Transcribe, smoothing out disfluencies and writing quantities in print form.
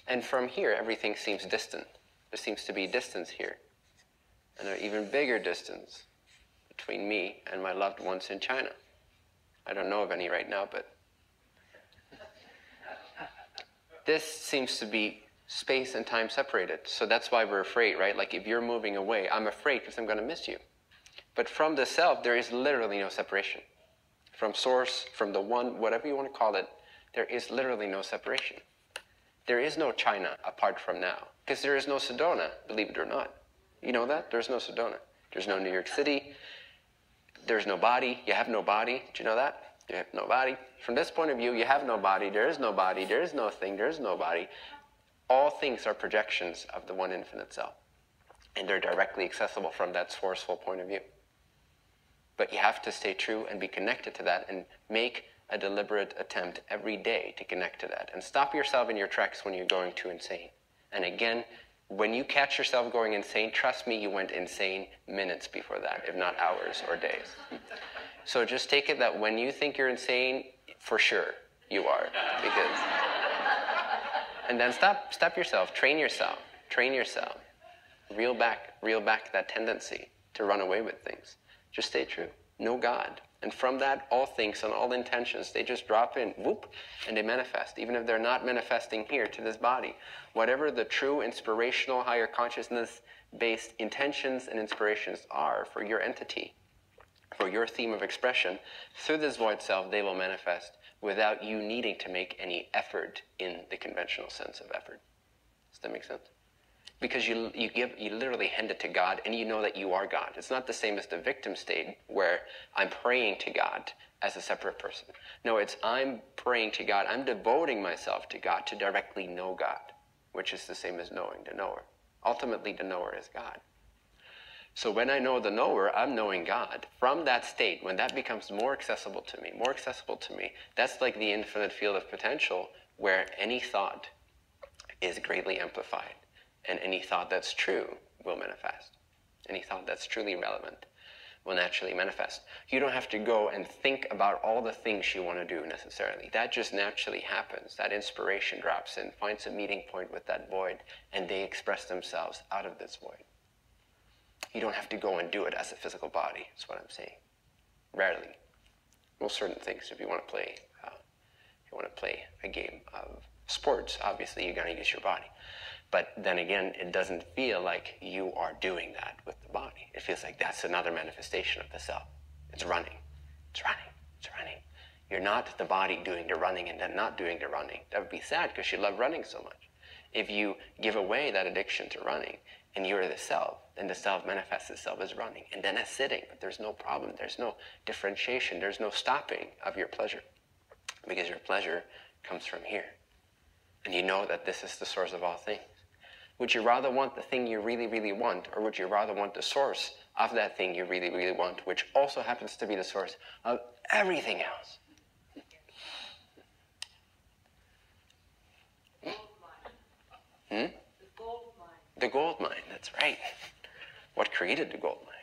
And from here, everything seems distant. There seems to be distance here. And an even bigger distance between me and my loved ones in China. I don't know of any right now, but this seems to be space and time separated. So that's why we're afraid, right? Like if you're moving away, I'm afraid because I'm going to miss you. But from the self, there is literally no separation. From source, from the one, whatever you want to call it, there is literally no separation. There is no China apart from now. Because there is no Sedona, believe it or not. You know that? There's no Sedona. There's no New York City. There's no body. You have no body. Do you know that? You have no body. From this point of view, you have no body. There is no body. There is no thing. There is no body. All things are projections of the one infinite self. And they're directly accessible from that sourceful point of view. But you have to stay true and be connected to that and make a deliberate attempt every day to connect to that. And stop yourself in your tracks when you're going too insane. And again, when you catch yourself going insane, trust me, you went insane minutes before that, if not hours or days. So just take it that when you think you're insane, for sure you are. Because, and then stop yourself, train yourself, reel back that tendency to run away with things. Just stay true. Know God. And from that, all things and all intentions, they just drop in, whoop, and they manifest. Even if they're not manifesting here to this body. Whatever the true, inspirational, higher consciousness-based intentions and inspirations are for your entity, for your theme of expression, through this void self, they will manifest without you needing to make any effort in the conventional sense of effort. Does that make sense? Because you literally hand it to God and you know that you are God. It's not the same as the victim state where I'm praying to God as a separate person. No, it's I'm praying to God. I'm devoting myself to God to directly know God, which is the same as knowing the knower. Ultimately, the knower is God. So when I know the knower, I'm knowing God. From that state, when that becomes more accessible to me, that's like the infinite field of potential where any thought is greatly amplified. And any thought that's true will manifest. Any thought that's truly relevant will naturally manifest. You don't have to go and think about all the things you want to do necessarily. That just naturally happens. That inspiration drops in, finds a meeting point with that void, and they express themselves out of this void. You don't have to go and do it as a physical body, is what I'm saying. Rarely. Well, certain things, if you want to play a game of sports, obviously you're going to use your body. But then again, it doesn't feel like you are doing that with the body. It feels like that's another manifestation of the self. It's running. It's running. It's running. You're not the body doing the running and then not doing the running. That would be sad because you love running so much. If you give away that addiction to running and you're the self, then the self manifests itself as running and then as sitting. But there's no problem. There's no differentiation. There's no stopping of your pleasure because your pleasure comes from here. And you know that this is the source of all things. Would you rather want the thing you really, really want, or would you rather want the source of that thing you really, really want, which also happens to be the source of everything else? The gold mine, that's right. What created the gold mine?